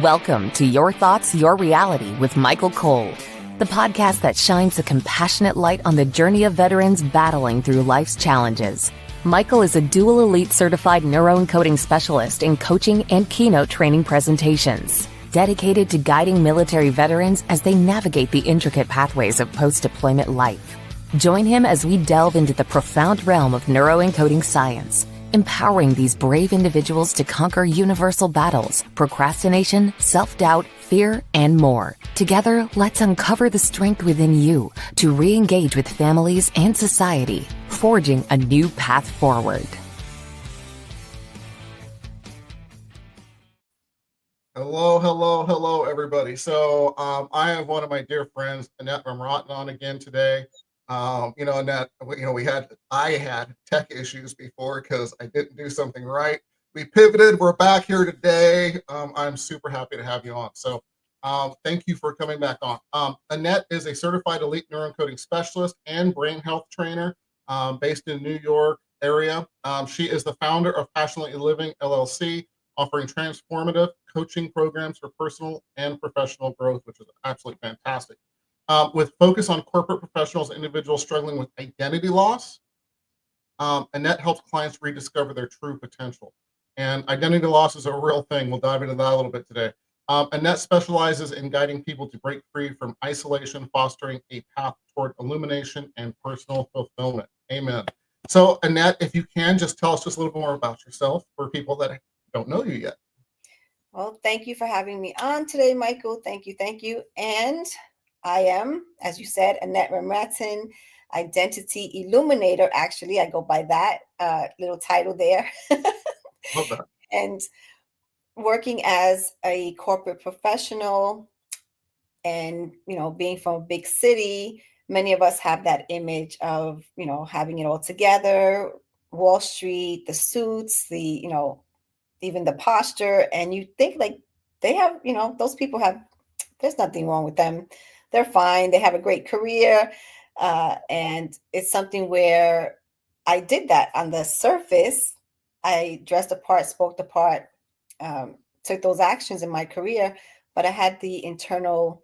Welcome to Your Thoughts, Your Reality with Michael Cole, the podcast that shines a compassionate light on the journey of veterans battling through life's challenges. Michael is a dual elite certified neuroencoding specialist in coaching and keynote training presentations, dedicated to guiding military veterans as they navigate the intricate pathways of post-deployment life. Join him as we delve into the profound realm of neuroencoding science, empowering these brave individuals to conquer universal battles, procrastination, self-doubt, fear, and more. Together, let's uncover the strength within you to re-engage with families and society, forging a new path forward. Hello, everybody. So I have one of my dear friends, Annette Ramrattan, on again today. Annette, I had tech issues before because I didn't do something right. We pivoted. We're back here today. I'm super happy to have you on. So thank you for coming back on. Annette is a certified elite neuroencoding specialist and brain health trainer based in New York area. She is the founder of Passionately Living LLC, offering transformative coaching programs for personal and professional growth, which is absolutely fantastic. With focus on corporate professionals and individuals struggling with identity loss, Annette helps clients rediscover their true potential. And identity loss is a real thing. We'll dive into that a little bit today. Annette specializes in guiding people to break free from isolation, fostering a path toward illumination and personal fulfillment. Amen. So, Annette, if you can, just tell us just a little more about yourself for people that don't know you yet. Well, thank you for having me on today, Michael. Thank you. And I am, as you said, Annette Ramrattan, Identity Illuminator. Actually, I go by that little title there. Love that. And working as a corporate professional and, being from a big city, many of us have that image of, having it all together, Wall Street, the suits, even the posture. And you think like they have, those people have, there's nothing wrong with them. They're fine. They have a great career. And it's something where I did that on the surface. I dressed the part, spoke the part, took those actions in my career, but I had the internal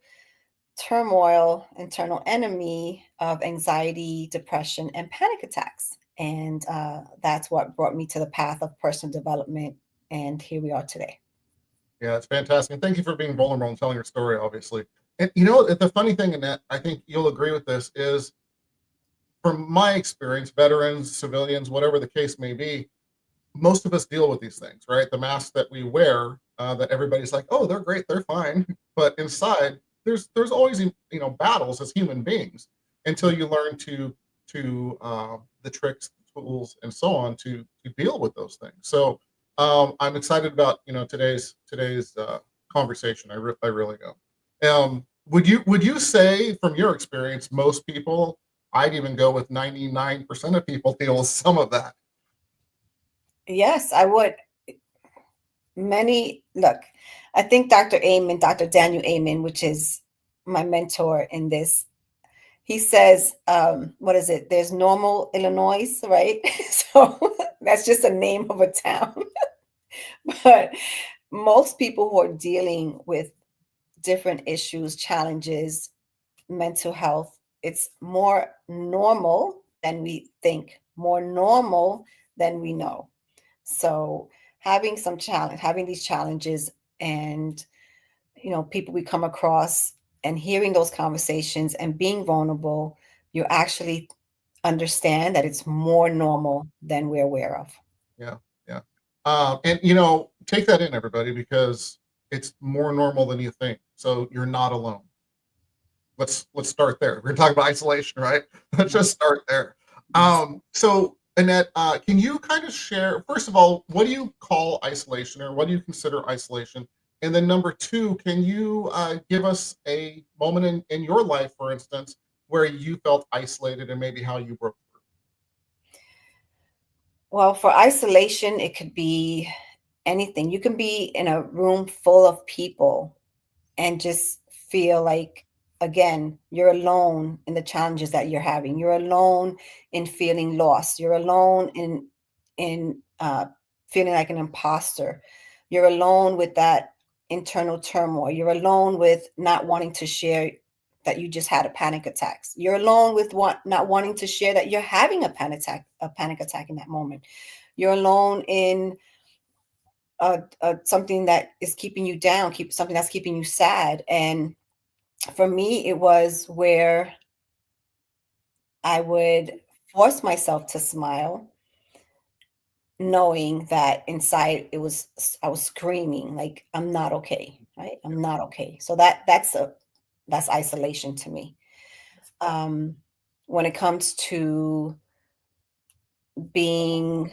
turmoil, internal enemy of anxiety, depression, and panic attacks. And that's what brought me to the path of personal development. And here we are today. Yeah, it's fantastic. And thank you for being vulnerable and telling your story, obviously. And the funny thing, Annette, I think you'll agree with this, is from my experience, veterans, civilians, whatever the case may be, most of us deal with these things, right? The masks that we wear, that everybody's like, oh, they're great, they're fine. But inside, there's always, battles as human beings until you learn to the tricks, tools, and so on to deal with those things. So I'm excited about, today's conversation. I really am. Would you say, from your experience, most people, I'd even go with 99% of people, deal with some of that? Yes, I would. I think Dr. Daniel Amen, which is my mentor in this, he says, what is it? There's Normal, Illinois, right? So that's just a name of a town. But most people who are dealing with different issues, challenges, mental health, it's more normal than we think, more normal than we know. So having these challenges and, people we come across and hearing those conversations and being vulnerable, you actually understand that it's more normal than we're aware of. Yeah. And, take that in, everybody, because it's more normal than you think. So you're not alone. Let's start there. We're talking about isolation, right? Let's just start there. So Annette, can you kind of share, first of all, what do you call isolation, or what do you consider isolation? And then number two, can you give us a moment in your life, for instance, where you felt isolated and maybe how you broke through? Well, for isolation, it could be anything. You can be in a room full of people and just feel like, again, you're alone in the challenges that you're having. You're alone in feeling lost. You're alone in feeling like an imposter. You're alone with that internal turmoil. You're alone with not wanting to share that you just had a panic attack. You're alone with not wanting to share that you're having a panic attack in that moment. You're alone in something that is keeping you down, something that's keeping you sad. And for me, it was where I would force myself to smile, knowing that inside I was screaming like, I'm not okay, right? I'm not okay. So that's isolation to me. When it comes to being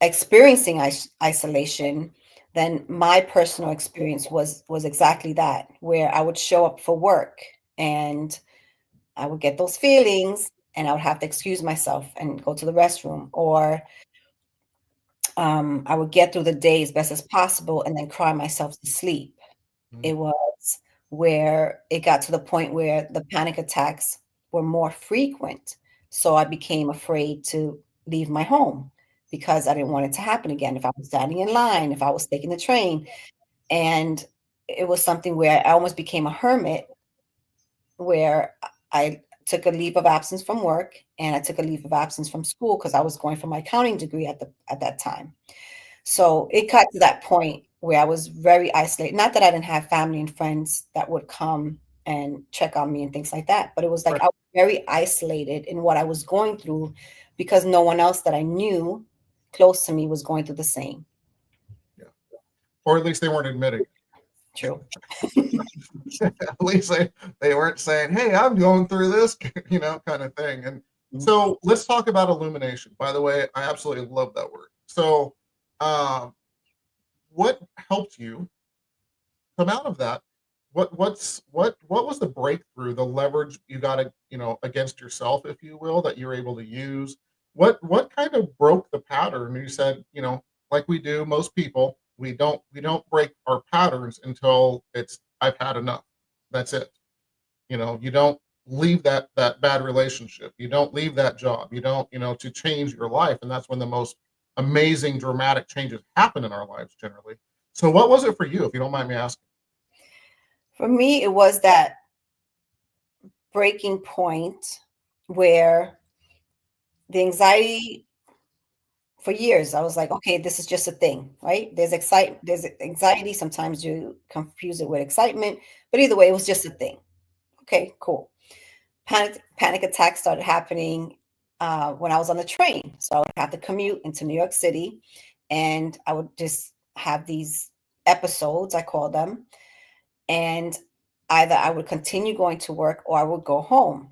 experiencing isolation, then my personal experience was exactly that, where I would show up for work and I would get those feelings and I would have to excuse myself and go to the restroom, or I would get through the day as best as possible and then cry myself to sleep. It was where it got to the point where the panic attacks were more frequent. So I became afraid to leave my home because I didn't want it to happen again. If I was standing in line, if I was taking the train, and it was something where I almost became a hermit, where I took a leave of absence from work and I took a leave of absence from school because I was going for my accounting degree at that time. So it got to that point where I was very isolated. Not that I didn't have family and friends that would come and check on me and things like that, but it was like Right. I was very isolated in what I was going through because no one else that I knew close to me was going through the same. Yeah. Or at least they weren't admitting it. True. At least they weren't saying, hey, I'm going through this, kind of thing. And so let's talk about illumination. By the way, I absolutely love that word. So what helped you come out of that? What was the breakthrough, the leverage you got, against yourself, if you will, that you're able to use? What kind of broke the pattern? You said, like we do, most people, we don't break our patterns until it's I've had enough. That's it. You don't leave that bad relationship. You don't leave that job. You don't, to change your life. And that's when the most amazing dramatic changes happen in our lives generally. So what was it for you, if you don't mind me asking? For me, it was that breaking point where the anxiety for years, I was like, okay, this is just a thing, right? There's anxiety. Sometimes you confuse it with excitement, but either way, it was just a thing. Okay, cool. Panic attacks started happening when I was on the train. So I would have to commute into New York City, and I would just have these episodes, I call them, and either I would continue going to work or I would go home.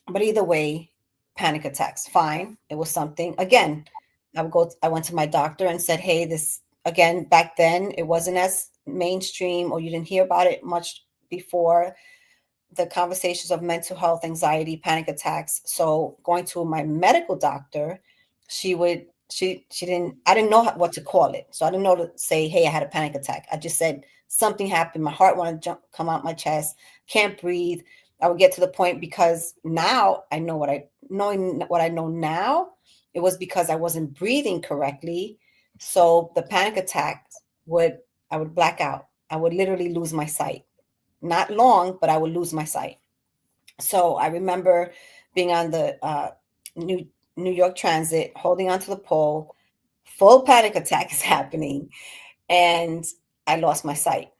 But either way, panic attacks, fine. It was something. Again, I went to my doctor and said, hey, this, again, back then, it wasn't as mainstream, or you didn't hear about it much before the conversations of mental health, anxiety, panic attacks. So going to my medical doctor, she didn't, I didn't know what to call it. So I didn't know to say, hey, I had a panic attack. I just said something happened. My heart wanted to come out my chest, can't breathe. I would get to the point, because now I know knowing what I know now, it was because I wasn't breathing correctly. So the panic attacks I would black out. I would literally lose my sight. Not long, but I would lose my sight. So I remember being on the New York Transit, holding onto the pole, full panic attack is happening, and I lost my sight.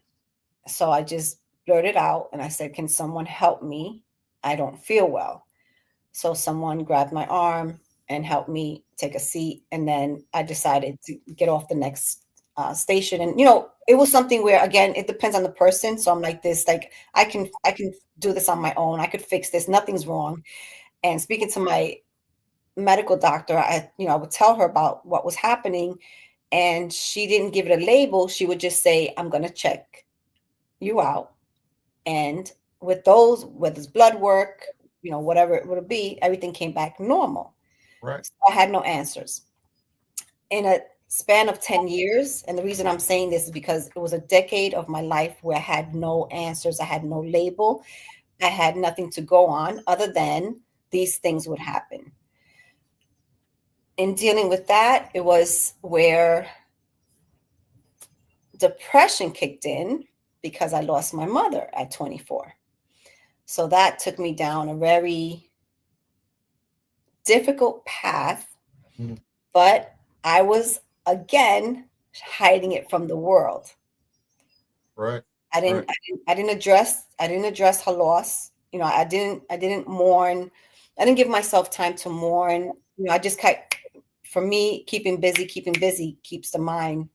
So I just blurted out and I said, can someone help me? I don't feel well. So someone grabbed my arm and helped me take a seat. And then I decided to get off the next station. And, it was something where, again, it depends on the person. So I'm like this, like, I can do this on my own. I could fix this. Nothing's wrong. And speaking to my medical doctor, I would tell her about what was happening, and she didn't give it a label. She would just say, I'm going to check you out. And with those, whether it's blood work, whatever it would be, everything came back normal. Right. So I had no answers. In a span of 10 years, and the reason I'm saying this is because it was a decade of my life where I had no answers, I had no label, I had nothing to go on other than these things would happen. In dealing with that, it was where depression kicked in because I lost my mother at 24. So that took me down a very difficult path, but I was again hiding it from the world. Right. I didn't address her loss. You know, I didn't mourn. I didn't give myself time to mourn. You know, I just kept, for me, keeping busy keeps the mind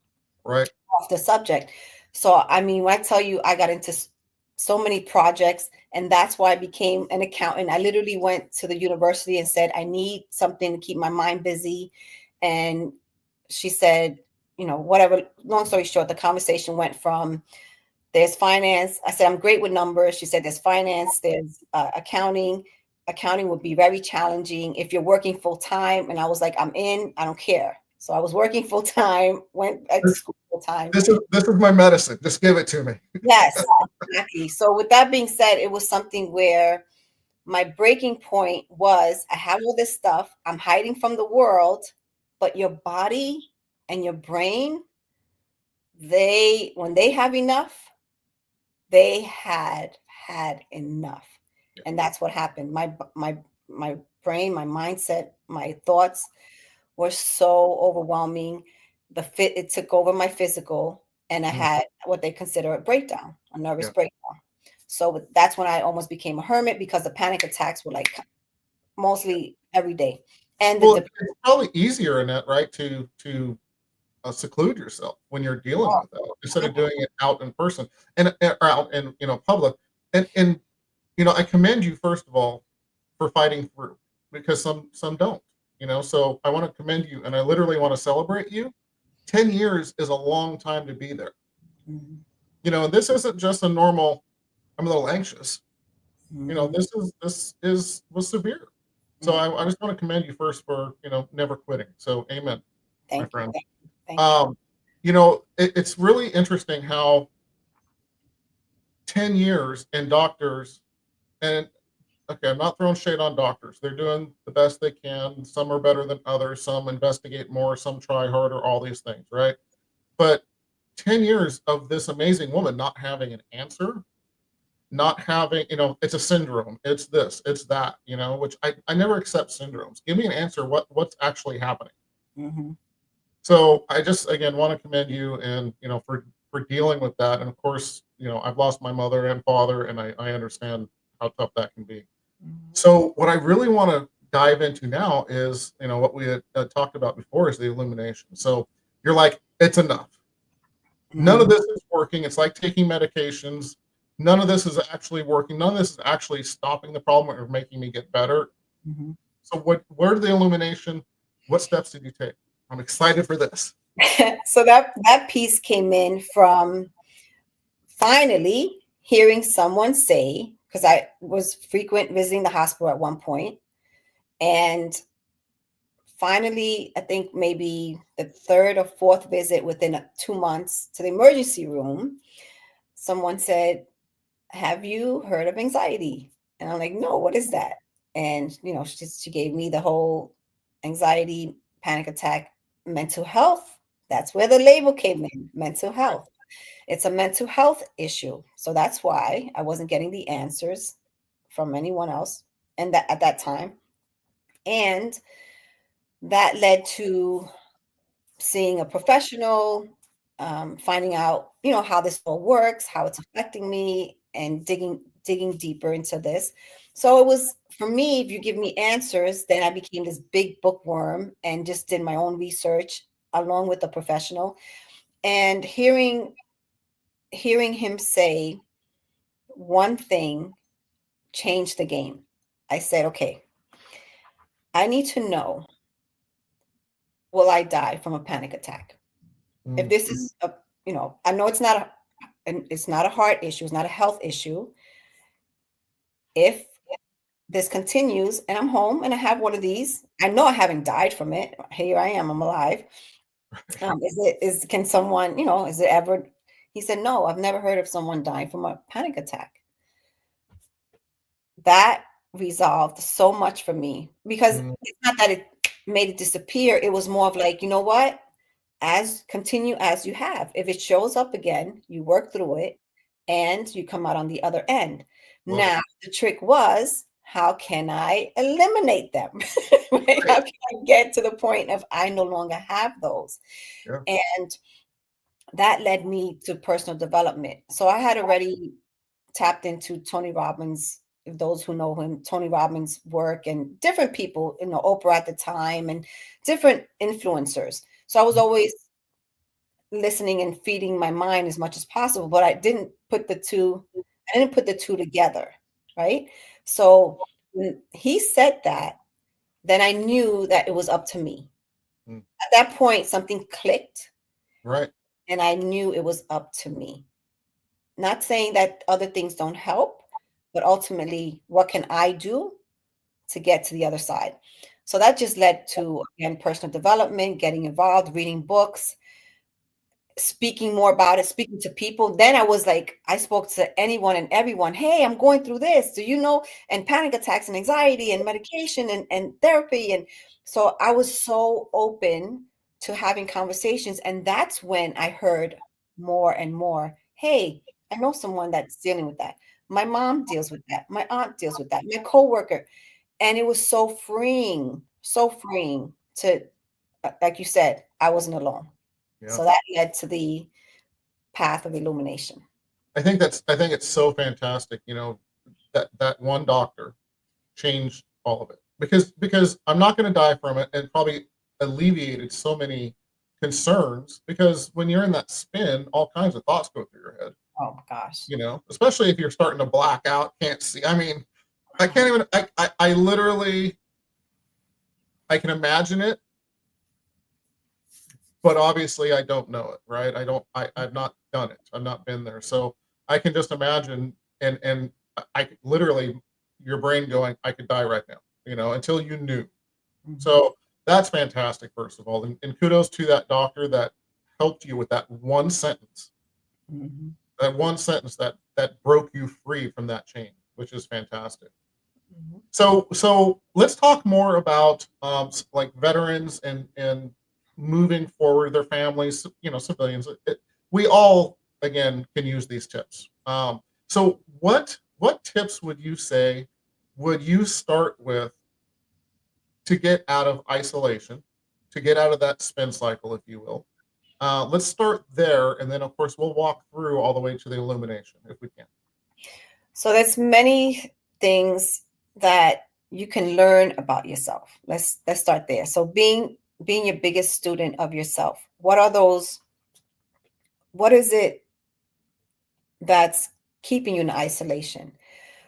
Right. off the subject. So, I mean, when I tell you I got into so many projects, and that's why I became an accountant. I literally went to the university and said, I need something to keep my mind busy. And she said, you know, whatever, long story short, the conversation went from, there's finance. I said, I'm great with numbers. She said, there's finance, there's accounting. Accounting would be very challenging if you're working full time. And I was like, I'm in, I don't care. So I was working full time, went back to school full time. This is my medicine. Just give it to me. Yes, exactly. So with that being said, it was something where my breaking point was, I have all this stuff, I'm hiding from the world, but your body and your brain, when they have enough, they had enough. And that's what happened. My brain, my mindset, my thoughts were so overwhelming. It took over my physical, and I had what they consider a breakdown, a nervous breakdown. So that's when I almost became a hermit, because the panic attacks were like mostly every day. And Well, it's probably easier, Annette, right, to seclude yourself when you're dealing with that, instead of doing it out in person and out in, you know, public. And you know, I commend you, first of all, for fighting through, because some don't, you know. So I want to commend you, and I literally want to celebrate you. 10 years is a long time to be there. You know, and this isn't just a normal, I'm a little anxious. You know, this was severe. So I just want to commend you first for, you know, never quitting. So amen, my friend. Thank you. You know, it's really interesting how 10 years and doctors, and okay, I'm not throwing shade on doctors. They're doing the best they can. Some are better than others. Some investigate more. Some try harder, all these things, right? But 10 years of this amazing woman not having an answer, not having, you know, it's a syndrome. It's this, it's that, you know, which I never accept syndromes. Give me an answer. What's actually happening? So I just, again, want to commend you, and, you know, for dealing with that. And of course, you know, I've lost my mother and father, and I understand how tough that can be. So what I really want to dive into now is, you know, what we had talked about before, is the illumination. So you're like, it's enough. None of this is working. It's like taking medications. None of this is actually working. None of this is actually stopping the problem or making me get better. So where did the illumination, what steps did you take? I'm excited for this. So that piece came in from finally hearing someone say, because I was frequent visiting the hospital at one point, and finally, I think maybe the third or fourth visit within 2 months to the emergency room, someone said, have you heard of anxiety? And I'm like, no, what is that? And, you know, she gave me the whole anxiety, panic attack, mental health. That's where the label came in, mental health. It's a mental health issue. So that's why I wasn't getting the answers from anyone else, and that at that time. And that led to seeing a professional, finding out, you know, how this all works, how it's affecting me, and digging deeper into this. So it was, for me, if you give me answers, then I became this big bookworm and just did my own research along with the professional. And hearing him say one thing changed the game. I said, okay, I need to know, will I die from a panic attack? If this is a, you know, I know it's not a heart issue, it's not a health issue. If this continues and I'm home and I have one of these, I know I haven't died from it. Here I am, I'm alive. Can someone, you know, is it ever? He said, no, I've never heard of someone dying from a panic attack. That resolved so much for me, because it's not that it made it disappear. It was more of like, you know what? continue as you have. If it shows up again, you work through it and you come out on the other end. Love Now, the trick was, how can I eliminate them? Right? it. How Right. can I get to the point of I no longer have those? Yeah. And that led me to personal development. So I had already tapped into Tony Robbins, if those who know him, Tony Robbins' work, and different people, Oprah at the time, and different influencers. So I was always listening and feeding my mind as much as possible, but I didn't put the two together, right? So when he said that, then I knew that it was up to me. Mm. At that point, something clicked, Right. and I knew it was up to me. Not saying that other things don't help, but ultimately, what can I do to get to the other side? So that just led to, again, personal development, getting involved, reading books, speaking more about it, speaking to people. Then I was like, I spoke to anyone and everyone. Hey, I'm going through this. Do you know? And panic attacks and anxiety and medication and therapy. And so I was so open to having conversations. And that's when I heard more and more, hey, I know someone that's dealing with that. My mom deals with that. My aunt deals with that. My coworker. And it was so freeing to, like you said, I wasn't alone. Yeah. So that led to the path of illumination. I think it's so fantastic, that one doctor changed all of it, because I'm not going to die from it, and probably alleviated so many concerns, because when you're in that spin, all kinds of thoughts go through your head, Oh my gosh. especially if you're starting to black out, can't see. I mean, I can't even, I literally, I can imagine it, but obviously I don't know it, right? I've not done it. I've not been there. So I can just imagine, and I literally, your brain going, I could die right now, until you knew. Mhm. So that's fantastic, first of all. And kudos to that doctor that helped you with that one sentence, Mhm. that broke you free from that chain, which is fantastic. Mhm. So let's talk more about like veterans and moving forward, their families, civilians. We all, again, can use these tips. So what tips would you say would you start with to get out of isolation, to get out of that spin cycle, if you will? Let's start there, and then of course we'll walk through all the way to the illumination if we can. So there's many things that you can learn about yourself. Let's start there. So being your biggest student of yourself. What is it that's keeping you in isolation?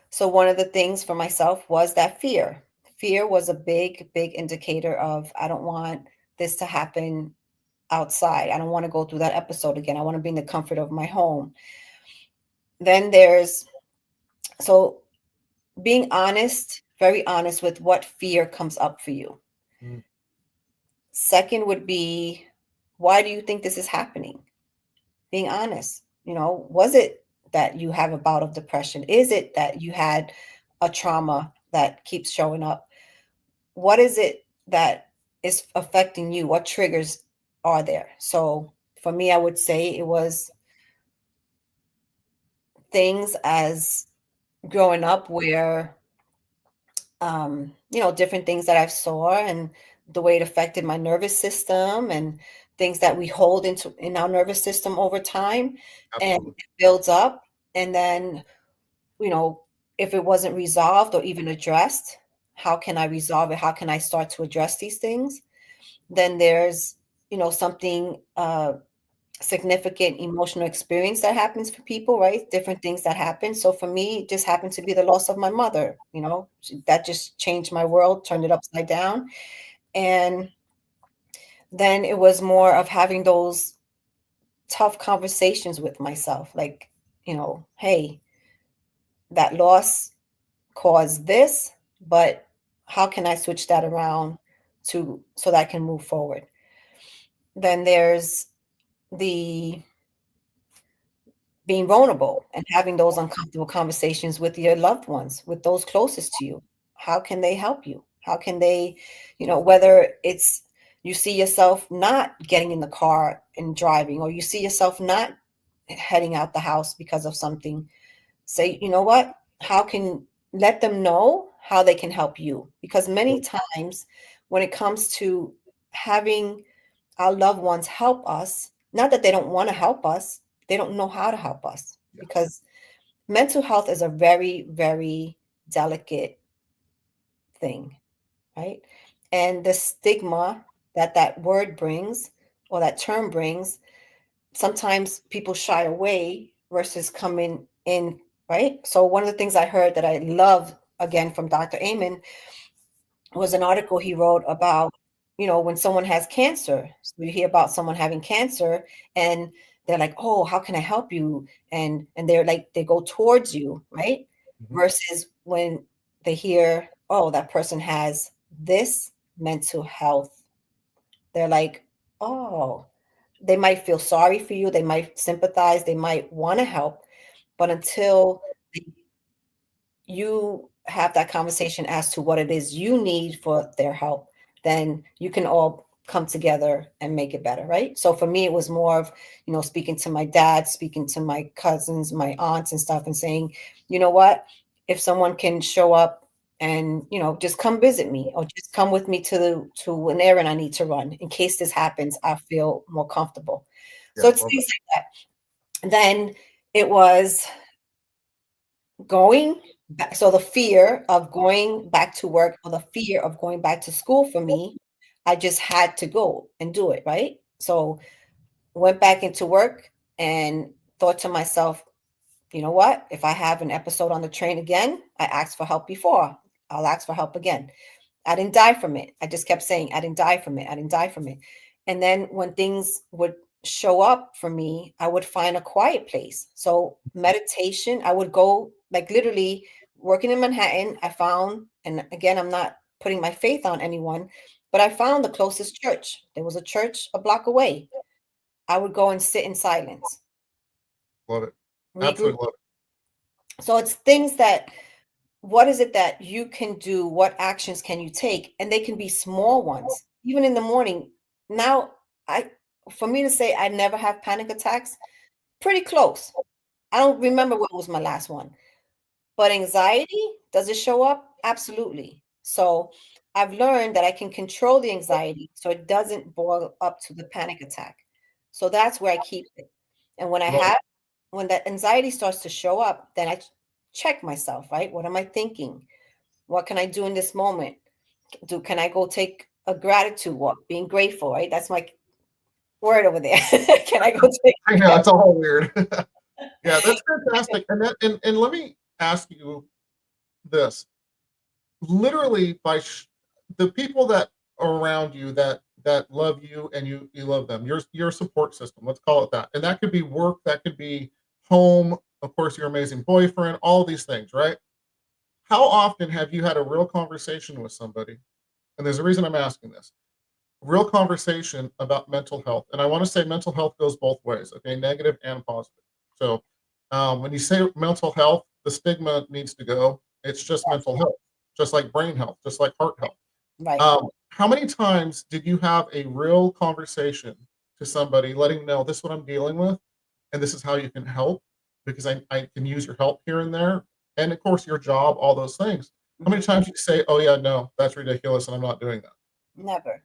So one of the things for myself was that fear. Fear was a big indicator of, I don't want this to happen outside. I don't want to go through that episode again. I want to be in the comfort of my home. Then so being honest, very honest with what fear comes up for you. Mm. Second would be, why do you think this is happening? Being honest. Was it that you have a bout of depression? Is it that you had a trauma that keeps showing up? What is it that is affecting you? What triggers are there? So for me, I would say it was things as growing up where different things that I saw and the way it affected my nervous system and things that we hold in our nervous system over time, and Absolutely. it builds up. And then, you know, if it wasn't resolved or even addressed, how can I resolve it? How can I start to address these things? Then there's, something significant emotional experience that happens for people, right? Different things that happen. So for me, it just happened to be the loss of my mother. That just changed my world, turned it upside down. And then it was more of having those tough conversations with myself, like, hey, that loss caused this, but how can I switch that around so that I can move forward? Then there's the being vulnerable and having those uncomfortable conversations with your loved ones, with those closest to you. How can they help you? How can they, whether it's you see yourself not getting in the car and driving, or you see yourself not heading out the house because of something, say, you know what, how can, let them know how they can help you. Because many times when it comes to having our loved ones help us, not that they don't want to help us, they don't know how to help us. Yeah. Because mental health is a very, very delicate thing, right? And the stigma that that word brings, or that term brings, sometimes people shy away versus coming in, right? So one of the things I heard that I love, again, from Dr. Amen, was an article he wrote about, when someone has cancer. So you hear about someone having cancer, and they're like, oh, how can I help you? And they're like, they go towards you, right? Mhm. Versus when they hear, oh, that person has this mental health, they're like, oh, they might feel sorry for you, they might sympathize, they might want to help, but until you have that conversation as to what it is you need for their help, then you can all come together and make it better, right? So for me, it was more of, speaking to my dad, speaking to my cousins, my aunts and stuff, and saying, you know what, if someone can show up and, just come visit me, or just come with me to an errand I need to run, in case this happens, I feel more comfortable. So Yeah, it's love things like that. Then it was going back. So the fear of going back to work, or the fear of going back to school for me, I just had to go and do it, right? So went back into work and thought to myself, you know what? If I have an episode on the train again, I asked for help before, I'll ask for help again. I didn't die from it. I just kept saying, I didn't die from it. I didn't die from it. And then when things would show up for me, I would find a quiet place. So meditation, I would go, like, literally working in Manhattan. I found, and again, I'm not putting my faith on anyone, but I found the closest church. There was a church a block away. I would go and sit in silence, it. regroup. Absolutely love So it's things that, what is it that you can do? What actions can you take? And they can be small ones, even in the morning. Now, for me to say I never have panic attacks, pretty close. I don't remember what was my last one. But anxiety, does it show up? Absolutely. So I've learned that I can control the anxiety so it doesn't boil up to the panic attack. So that's where I keep it. And love it. when that anxiety starts to show up, then I check myself, right? What am I thinking? What can I do in this moment? Can I go take a gratitude walk, being grateful, right? That's my word over there. Can I go take I know it's all weird. Yeah, that's fantastic. And let me ask you this: literally, the people that are around you, that love you and you love them, your support system, let's call it that, and that could be work, that could be home, of course, your amazing boyfriend, all these things, right? How often have you had a real conversation with somebody? And there's a reason I'm asking this. Real conversation about mental health. And I want to say mental health goes both ways, okay, negative and positive. So when you say mental health, the stigma needs to go. It's just mental health, just like brain health, just like heart health. right? How many times did you have a real conversation to somebody, letting them know this is what I'm dealing with, and this is how you can help, because I can use your help here and there, and of course your job, all those things. How many times you say, "Oh yeah, no, that's ridiculous, and I'm not doing that"? Never, never,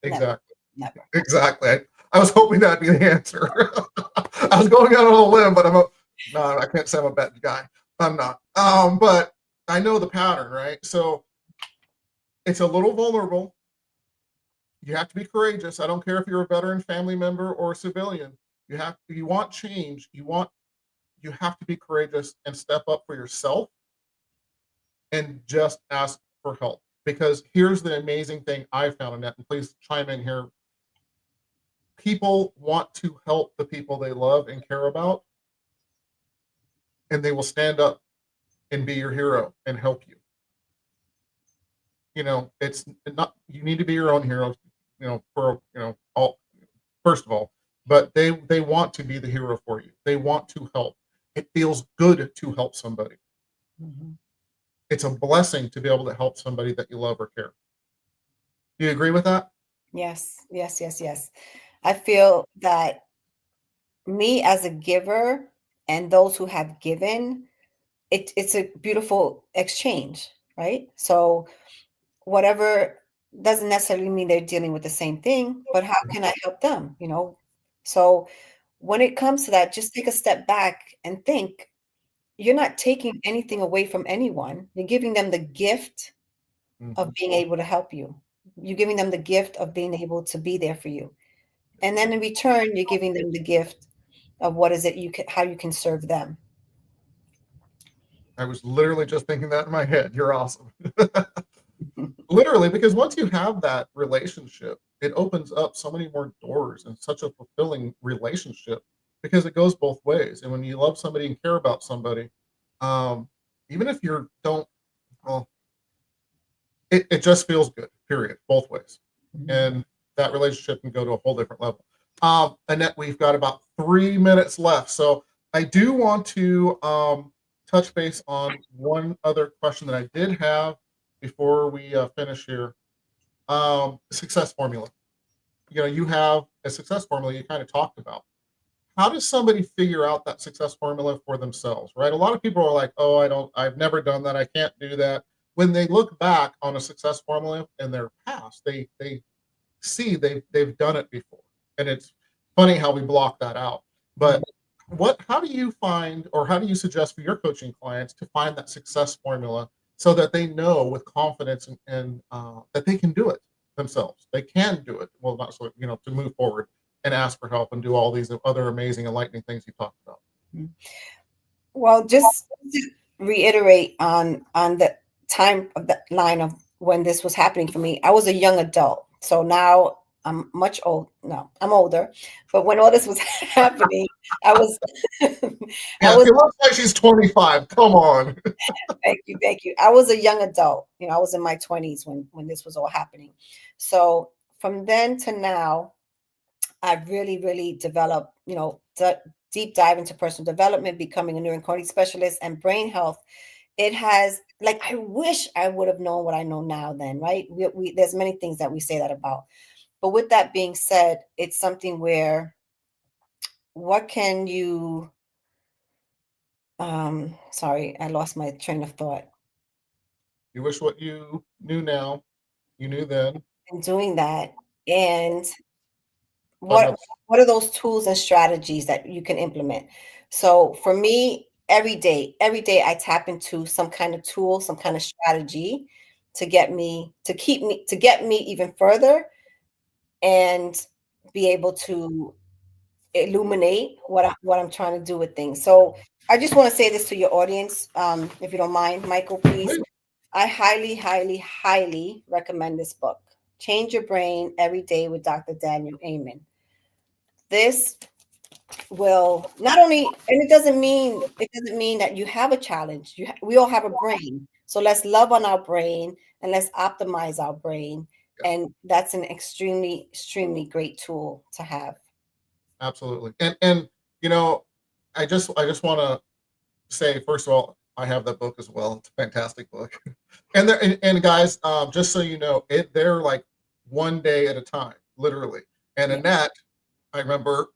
Exactly. never. Exactly. I was hoping that'd be the answer. I was going out on a limb, but no, I can't say I'm a bad guy. I'm not. But I know the pattern, right? So it's a little vulnerable. You have to be courageous. I don't care if you're a veteran, family member, or a civilian. You want change. You have to be courageous and step up for yourself and just ask for help. Because here's the amazing thing I found, Annette, and please chime in here. People want to help the people they love and care about, and they will stand up and be your hero and help you. It's not, you need to be your own hero, for, all, first of all, but they want to be the hero for you. They want to help. It feels good to help somebody. Mhm. It's a blessing to be able to help somebody that you love or care. Do you agree with that? Yes, yes, yes, yes. I feel that me as a giver and those who have given, it's a beautiful exchange, right? So whatever doesn't necessarily mean they're dealing with the same thing, but how can I help them? So when it comes to that, just take a step back and think you're not taking anything away from anyone. You're giving them the gift of being able to help you. You're giving them the gift of being able to be there for you. And then in return, you're giving them the gift of what is it how you can serve them. I was literally just thinking that in my head. You're awesome. Literally, because once you have that relationship, it opens up so many more doors and such a fulfilling relationship because it goes both ways. And when you love somebody and care about somebody, um, even if you don't, well, it just feels good, period, both ways. And that relationship can go to a whole different level. Annette, we've got about 3 minutes left. So I do want to touch base on one other question that I did have before we finish here. Success formula. You have a success formula you kind of talked about. How does somebody figure out that success formula for themselves, right? A lot of people are like, oh, I've never done that. I can't do that. When they look back on a success formula in their past, they see they've done it before. And it's funny how we block that out. But how do you find, or how do you suggest for your coaching clients to find that success formula so that they know with confidence and that they can do it themselves? They can do it. Well, not so, to move forward and ask for help and do all these other amazing, enlightening things you talked about. Well, just to reiterate on the time of the line of when this was happening for me, I was a young adult. So now I'm much old. No, I'm older. But when all this was happening, I was I Yeah, was it looks like she's 25. Come on. thank you. I was a young adult. I was in my 20s when this was all happening. So from then to now, I've really, really developed, deep dive into personal development, becoming a neuroencoding specialist and brain health. It has, like, I wish I would have known what I know now then, right? There's many things that we say that about. But with that being said, it's something where what can you, sorry, I lost my train of thought. You wish what you knew now, you knew then. In doing that, and But what what are those tools and strategies that you can implement? So for me, every day I tap into some kind of tool, some kind of strategy to get me even further and be able to illuminate what I'm trying to do with things. So I just want to say this to your audience, if you don't mind, Michael, please. I highly, highly, highly recommend this book, Change Your Brain Every Day with Dr. Daniel Amen. This will not only, and it doesn't mean that you have a challenge. We all have a brain. So let's love on our brain and let's optimize our brain. And that's an extremely, extremely great tool to have. absolutely. And I just want to say, first of all, I have that book as well. It's a fantastic book. And guys, just so you know, they're like one day at a time, literally. And Annette, I remember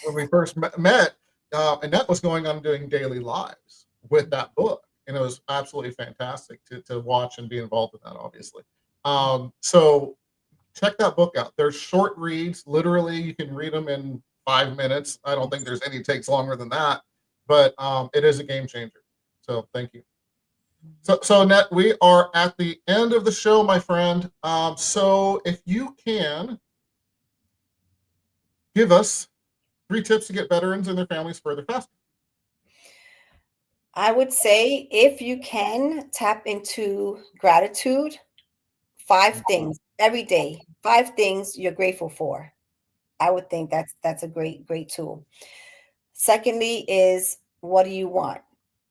when we first met, Annette was going on doing daily lives with that book. And it was absolutely fantastic to watch and be involved in that, obviously. So check that book out. They're short reads. Literally, you can read them in 5 minutes. I don't think there's any takes longer than that, but it is a game changer. So thank you. So Annette, we are at the end of the show, my friend. So if you can give us 3 tips to get veterans and their families further faster. I would say if you can tap into gratitude, 5 things every day, 5 things you're grateful for. I would think that's a great tool. Secondly is what do you want,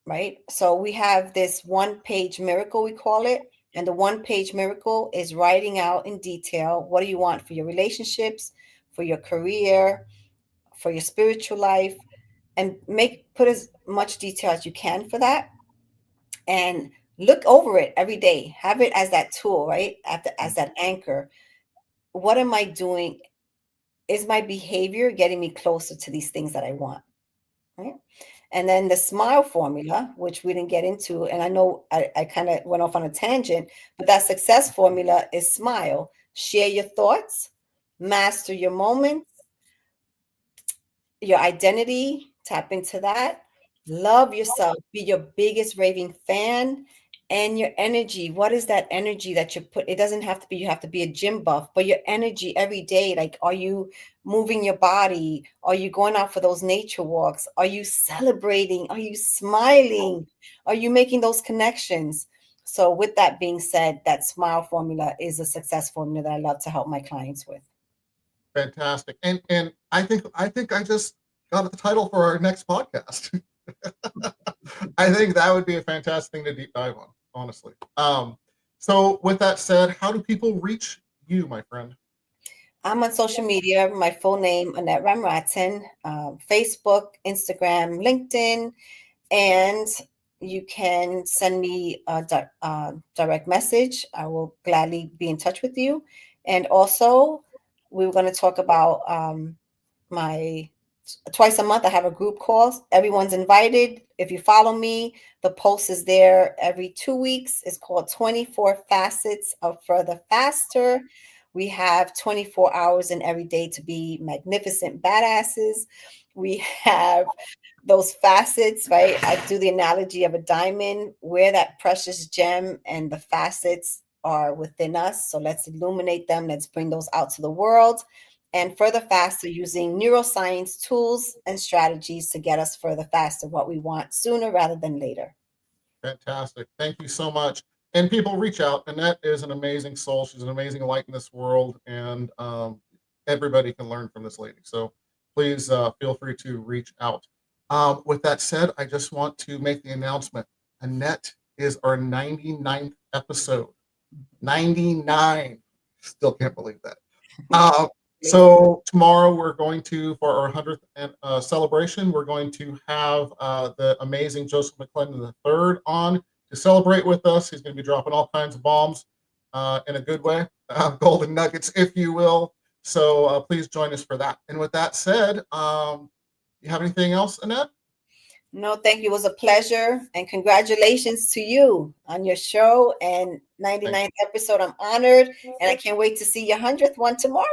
right? So we have this one-page miracle, we call it, and the one-page miracle is writing out in detail what do you want for your relationships, for your career, for your spiritual life, and put as much detail as you can for that, and look over it every day. Have it as that tool, right? As that anchor. what am I doing? Is my behavior getting me closer to these things that I want? Right. And then the SMILE formula, which we didn't get into, and I know I kind of went off on a tangent, but that success formula is SMILE. Share your thoughts, master your moments, your identity, tap into that, love yourself, be your biggest raving fan, and your energy. What is that energy that you put? It doesn't have to be, you have to be a gym buff, but your energy every day. Like, are you moving your body? Are you going out for those nature walks? Are you celebrating? Are you smiling? Are you making those connections? So with that being said, that SMILE formula is a success formula that I love to help my clients with. Fantastic. And I think I just got the title for our next podcast. I think that would be a fantastic thing to deep dive on, honestly. So with that said, how do people reach you, my friend? I'm on social media. My full name, Annette Ramrattan, Facebook, Instagram, LinkedIn, and you can send me a direct message. I will gladly be in touch with you. And also, we were going to talk about my twice a month. I have a group call. Everyone's invited. If you follow me, the post is there every 2 weeks. It's called 24 Facets of Further Faster. We have 24 hours in every day to be magnificent badasses. We have those facets, right? I do the analogy of a diamond, where that precious gem and the facets are within us. So let's illuminate them. Let's bring those out to the world. And further faster using neuroscience tools and strategies to get us further faster what we want sooner rather than later. Fantastic. Thank you so much. And people, reach out. Annette is an amazing soul. She's an amazing light in this world, and everybody can learn from this lady. So please feel free to reach out. With that said, I just want to make the announcement. Annette is our 99th episode. 99. Still can't believe that. So tomorrow we're going to, for our 100th celebration, we're going to have the amazing Joseph McClendon III on to celebrate with us. He's going to be dropping all kinds of bombs in a good way, golden nuggets, if you will. So please join us for that. And with that said, you have anything else, Annette? No, thank you. It was a pleasure. And congratulations to you on your show and 99th episode. I'm honored, and I can't wait to see your 100th one tomorrow.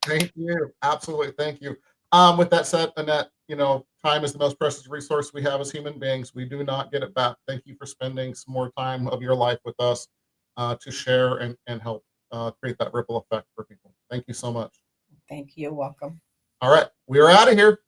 Thank you. Absolutely. Thank you. With that said, Annette, time is the most precious resource we have as human beings. We do not get it back. Thank you for spending some more time of your life with us to share and help create that ripple effect for people. Thank you so much. Thank you. You're welcome. All right. We are out of here.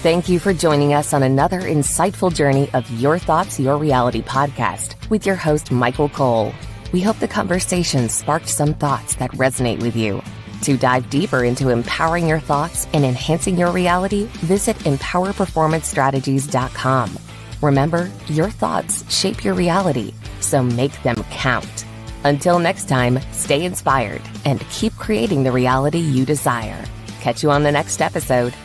Thank you for joining us on another insightful journey of Your Thoughts, Your Reality podcast with your host, Michael Cole. We hope the conversation sparked some thoughts that resonate with you. To dive deeper into empowering your thoughts and enhancing your reality, visit empowerperformancestrategies.com. Remember, your thoughts shape your reality, so make them count. Until next time, stay inspired and keep creating the reality you desire. Catch you on the next episode.